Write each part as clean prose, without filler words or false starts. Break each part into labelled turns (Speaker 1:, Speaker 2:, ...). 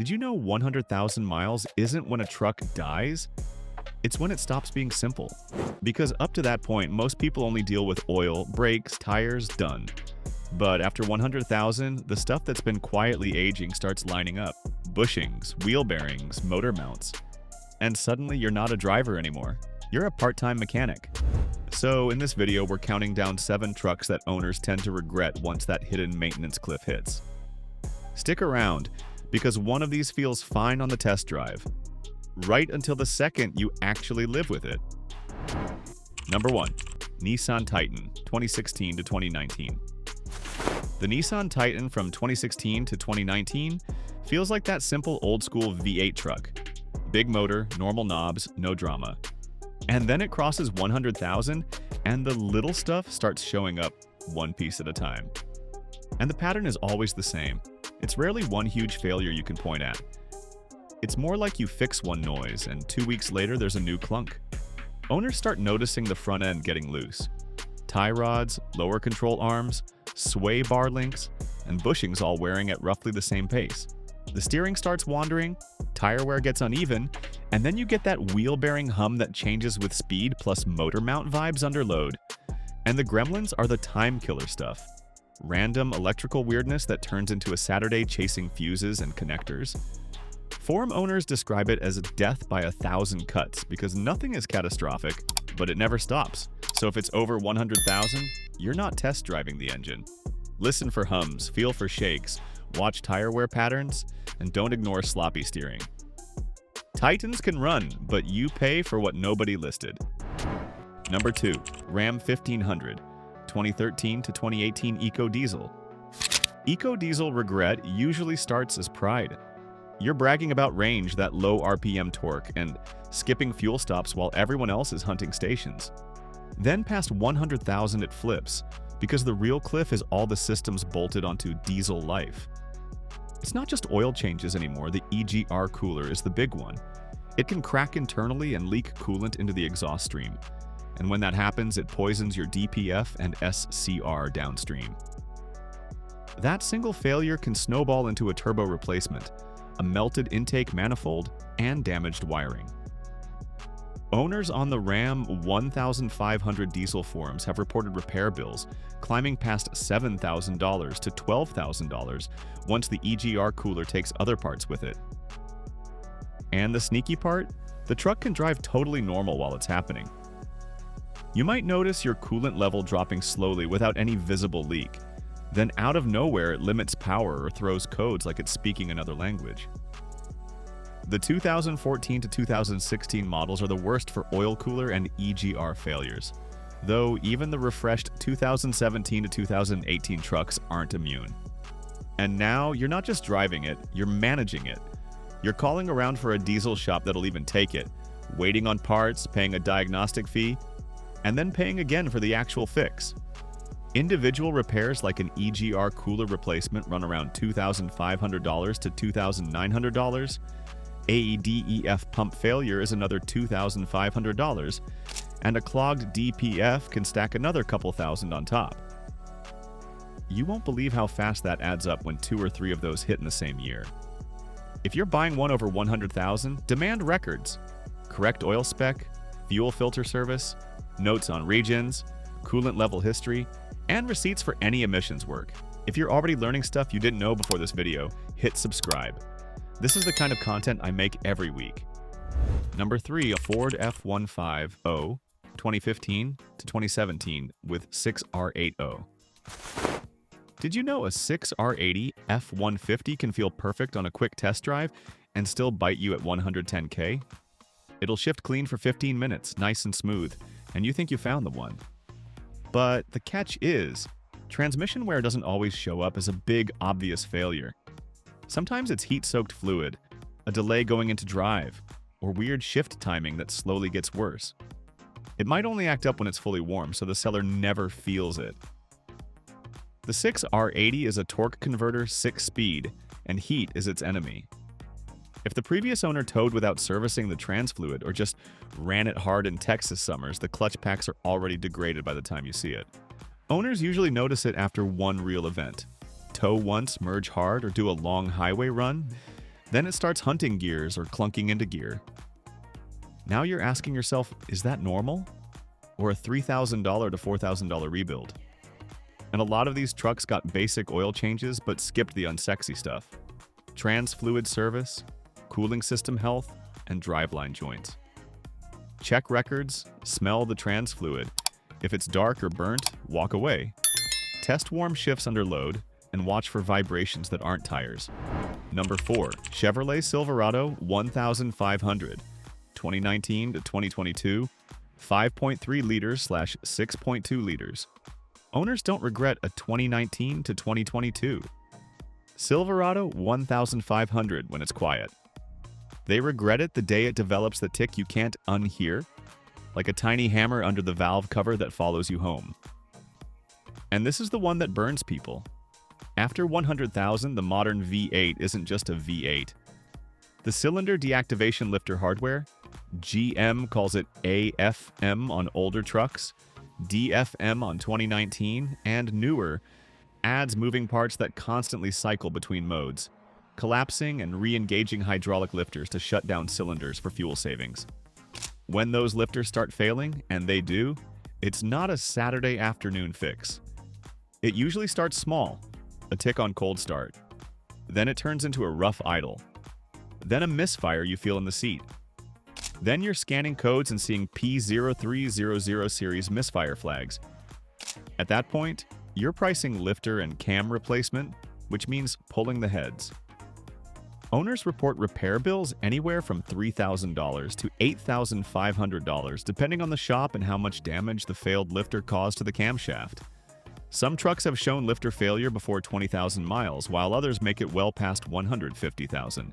Speaker 1: Did you know 100,000 miles isn't when a truck dies? It's when it stops being simple. Because up to that point, most people only deal with oil, brakes, tires, done. But after 100,000, the stuff that's been quietly aging starts lining up. Bushings, wheel bearings, motor mounts. And suddenly you're not a driver anymore. You're a part-time mechanic. So in this video, we're counting down 7 trucks that owners tend to regret once that hidden maintenance cliff hits. Stick around, because one of these feels fine on the test drive, right until the second you actually live with it. Number 1. Nissan Titan, 2016 to 2019. The Nissan Titan from 2016 to 2019 feels like that simple old-school V8 truck. Big motor, normal knobs, no drama. And then it crosses 100,000, and the little stuff starts showing up one piece at a time. And the pattern is always the same. It's rarely one huge failure you can point at. It's more like you fix one noise, and 2 weeks later there's a new clunk. Owners start noticing the front end getting loose. Tie rods, lower control arms, sway bar links, and bushings all wearing at roughly the same pace. The steering starts wandering, tire wear gets uneven, and then you get that wheel bearing hum that changes with speed plus motor mount vibes under load. And the gremlins are the time killer stuff. Random electrical weirdness that turns into a Saturday chasing fuses and connectors. Forum owners describe it as death by 1,000 cuts because nothing is catastrophic, but it never stops. So if it's over 100,000, you're not test driving the engine. Listen for hums, feel for shakes, watch tire wear patterns, and don't ignore sloppy steering. Titans can run, but you pay for what nobody listed. Number 2. Ram 1500, 2013 to 2018 Eco Diesel. Eco Diesel regret usually starts as pride. You're bragging about range, that low RPM torque, and skipping fuel stops while everyone else is hunting stations. Then past 100,000 it flips, because the real cliff is all the systems bolted onto diesel life. It's not just oil changes anymore, the EGR cooler is the big one. It can crack internally and leak coolant into the exhaust stream. And when that happens, it poisons your DPF and SCR downstream. That single failure can snowball into a turbo replacement, a melted intake manifold, and damaged wiring. Owners on the Ram 1500 diesel forums have reported repair bills climbing past $7,000 to $12,000 once the EGR cooler takes other parts with it. And the sneaky part? The truck can drive totally normal while it's happening. You might notice your coolant level dropping slowly without any visible leak. Then out of nowhere it limits power or throws codes like it's speaking another language. The 2014 to 2016 models are the worst for oil cooler and EGR failures, though even the refreshed 2017 to 2018 trucks aren't immune. And now you're not just driving it, you're managing it. You're calling around for a diesel shop that'll even take it, waiting on parts, paying a diagnostic fee, and then paying again for the actual fix. Individual repairs like an EGR cooler replacement run around $2,500 to $2,900. AEDEF pump failure is another $2,500, and a clogged DPF can stack another couple thousand on top. You won't believe how fast that adds up when 2 or 3 of those hit in the same year. If you're buying one over 100,000, demand records. Correct oil spec, fuel filter service, notes on regens, coolant level history, and receipts for any emissions work. If you're already learning stuff you didn't know before this video, hit subscribe. This is the kind of content I make every week. Number 3, a Ford F-150, 2015 to 2017 with 6R80. Did you know a 6R80 F-150 can feel perfect on a quick test drive and still bite you at 110K? It'll shift clean for 15 minutes, nice and smooth, and you think you found the one. But the catch is, transmission wear doesn't always show up as a big, obvious failure. Sometimes it's heat-soaked fluid, a delay going into drive, or weird shift timing that slowly gets worse. It might only act up when it's fully warm, so the seller never feels it. The 6R80 is a torque converter 6-speed, and heat is its enemy. If the previous owner towed without servicing the trans fluid or just ran it hard in Texas summers, the clutch packs are already degraded by the time you see it. Owners usually notice it after one real event. Tow once, merge hard, or do a long highway run, Then it starts hunting gears or clunking into gear. Now you're asking yourself, is that normal? Or a $3,000 to $4,000 rebuild? And a lot of these trucks got basic oil changes but skipped the unsexy stuff. Trans fluid service, cooling system health, and driveline joints. Check records, smell the trans fluid. If it's dark or burnt, walk away. Test warm shifts under load, and watch for vibrations that aren't tires. Number 4. Chevrolet Silverado 1500, 2019 to 2022, 5.3 liters / 6.2 liters. Owners don't regret a 2019 to 2022 Silverado 1500 when it's quiet. They regret it the day it develops the tick you can't unhear, like a tiny hammer under the valve cover that follows you home. And this is the one that burns people. After 100,000, the modern V8 isn't just a V8. The cylinder deactivation lifter hardware, GM calls it AFM on older trucks, DFM on 2019, and newer, adds moving parts that constantly cycle between modes, collapsing and re-engaging hydraulic lifters to shut down cylinders for fuel savings. When those lifters start failing, and they do, it's not a Saturday afternoon fix. It usually starts small, a tick on cold start. Then it turns into a rough idle. Then a misfire you feel in the seat. Then you're scanning codes and seeing P0300 series misfire flags. At that point, you're pricing lifter and cam replacement, which means pulling the heads. Owners report repair bills anywhere from $3,000 to $8,500, depending on the shop and how much damage the failed lifter caused to the camshaft. Some trucks have shown lifter failure before 20,000 miles, while others make it well past 150,000.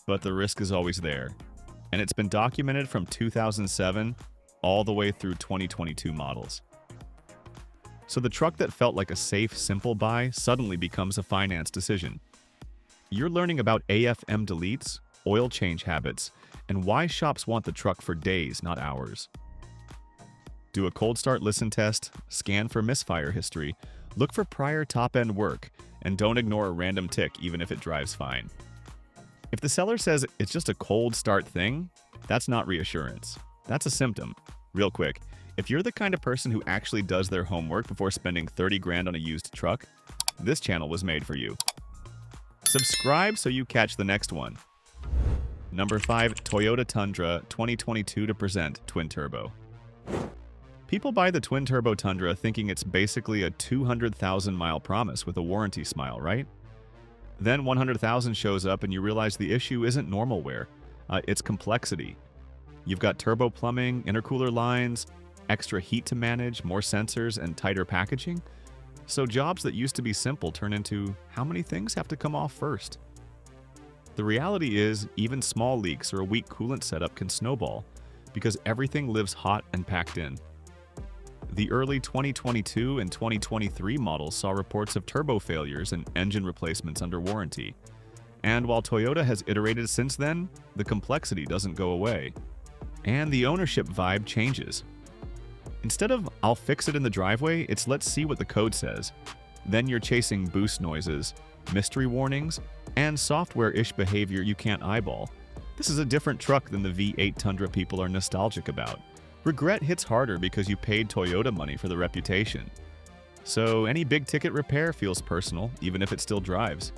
Speaker 1: But the risk is always there, and it's been documented from 2007 all the way through 2022 models. So the truck that felt like a safe, simple buy suddenly becomes a finance decision. You're learning about AFM deletes, oil change habits, and why shops want the truck for days, not hours. Do a cold start listen test, scan for misfire history, look for prior top-end work, and don't ignore a random tick even if it drives fine. If the seller says it's just a cold start thing, that's not reassurance. That's a symptom. Real quick, if you're the kind of person who actually does their homework before spending 30 grand on a used truck, this channel was made for you. Subscribe so you catch the next one. Number 5. Toyota Tundra 2022 to present Twin Turbo. People buy the Twin Turbo Tundra thinking it's basically a 200,000-mile promise with a warranty smile, right? Then 100,000 shows up and you realize the issue isn't normal wear, it's complexity. You've got turbo plumbing, intercooler lines, extra heat to manage, more sensors, and tighter packaging. So jobs that used to be simple turn into how many things have to come off first? The reality is, even small leaks or a weak coolant setup can snowball because everything lives hot and packed in. The early 2022 and 2023 models saw reports of turbo failures and engine replacements under warranty. And while Toyota has iterated since then, the complexity doesn't go away. And the ownership vibe changes. Instead of, I'll fix it in the driveway, it's let's see what the code says. Then you're chasing boost noises, mystery warnings, and software-ish behavior you can't eyeball. This is a different truck than the V8 Tundra people are nostalgic about. Regret hits harder because you paid Toyota money for the reputation. So any big-ticket repair feels personal, even if it still drives.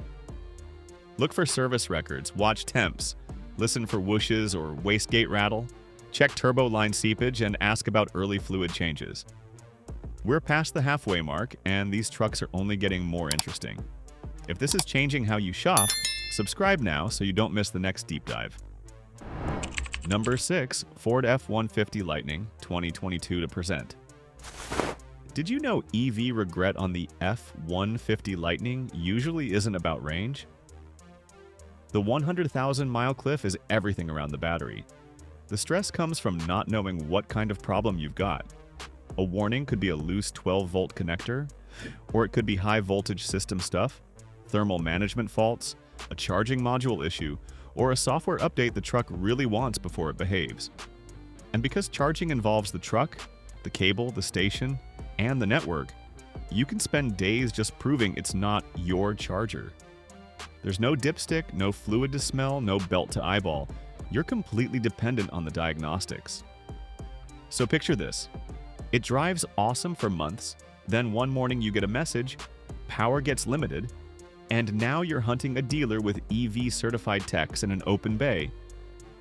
Speaker 1: Look for service records, watch temps, listen for whooshes or wastegate rattle, check turbo line seepage, and ask about early fluid changes. We're past the halfway mark, and these trucks are only getting more interesting. If this is changing how you shop, subscribe now so you don't miss the next deep dive. Number 6. Ford F-150 Lightning 2022 to present. Did you know EV regret on the F-150 Lightning usually isn't about range? The 100,000-mile cliff is everything around the battery. The stress comes from not knowing what kind of problem you've got. A warning could be a loose 12-volt connector, or it could be high-voltage system stuff, thermal management faults, a charging module issue, or a software update the truck really wants before it behaves. And because charging involves the truck, the cable, the station, and the network, you can spend days just proving it's not your charger. There's no dipstick, no fluid to smell, no belt to eyeball. You're completely dependent on the diagnostics. So picture this. It drives awesome for months, then one morning you get a message, power gets limited, and now you're hunting a dealer with EV certified techs in an open bay.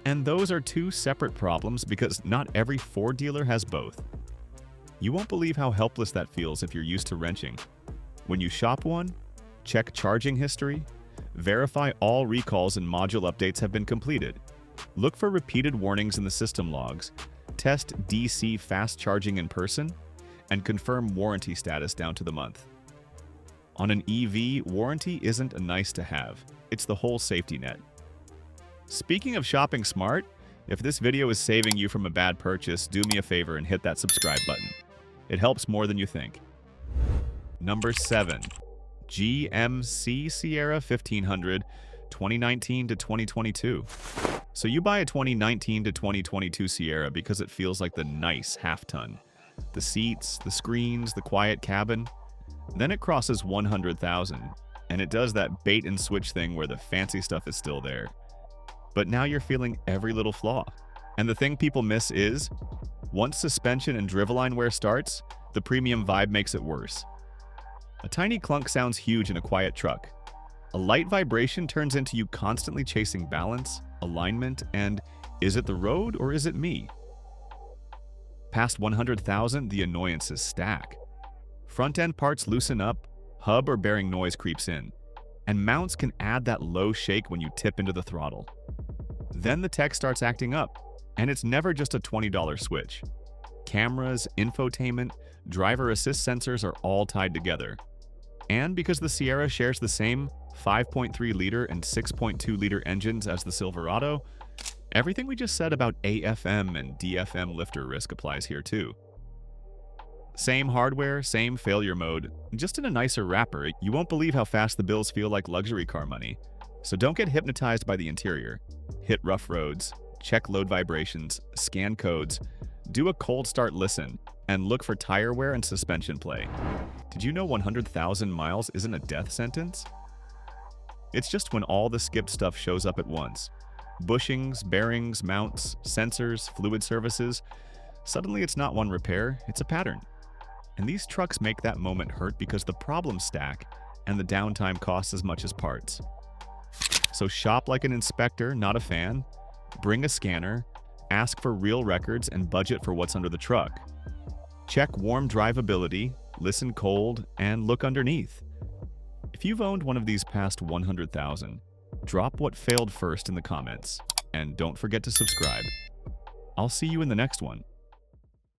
Speaker 1: And those are two separate problems because not every Ford dealer has both. You won't believe how helpless that feels if you're used to wrenching. When you shop one, check charging history, verify all recalls and module updates have been completed. Look for repeated warnings in the system logs, test DC fast charging in person, and confirm warranty status down to the month. On an EV, warranty isn't a nice to have, it's the whole safety net. Speaking of shopping smart, if this video is saving you from a bad purchase, do me a favor and hit that subscribe button. It helps more than you think. Number 7. GMC Sierra 1500 2019 to 2022. So you buy a 2019 to 2022 Sierra because it feels like the nice half-ton. The seats, the screens, the quiet cabin. Then it crosses 100,000, and it does that bait and switch thing where the fancy stuff is still there. But now you're feeling every little flaw. And the thing people miss is, once suspension and driveline wear starts, the premium vibe makes it worse. A tiny clunk sounds huge in a quiet truck. A light vibration turns into you constantly chasing balance, alignment, and is it the road or is it me? Past 100,000, the annoyances stack. Front-end parts loosen up, hub or bearing noise creeps in, and mounts can add that low shake when you tip into the throttle. Then the tech starts acting up, and it's never just a $20 switch. Cameras, infotainment, driver assist sensors are all tied together. And because the Sierra shares the same 5.3-liter and 6.2-liter engines as the Silverado, everything we just said about AFM and DFM lifter risk applies here too. Same hardware, same failure mode, just in a nicer wrapper. You won't believe how fast the bills feel like luxury car money. So don't get hypnotized by the interior. Hit rough roads, check load vibrations, scan codes, do a cold start listen, and look for tire wear and suspension play. Did you know 100,000 miles isn't a death sentence? It's just when all the skipped stuff shows up at once. Bushings, bearings, mounts, sensors, fluid services. Suddenly it's not one repair, it's a pattern. And these trucks make that moment hurt because the problems stack and the downtime costs as much as parts. So shop like an inspector, not a fan. Bring a scanner, ask for real records, and budget for what's under the truck. Check warm drivability, listen cold, and look underneath. If you've owned one of these past 100,000, drop what failed first in the comments, and don't forget to subscribe. I'll see you in the next one.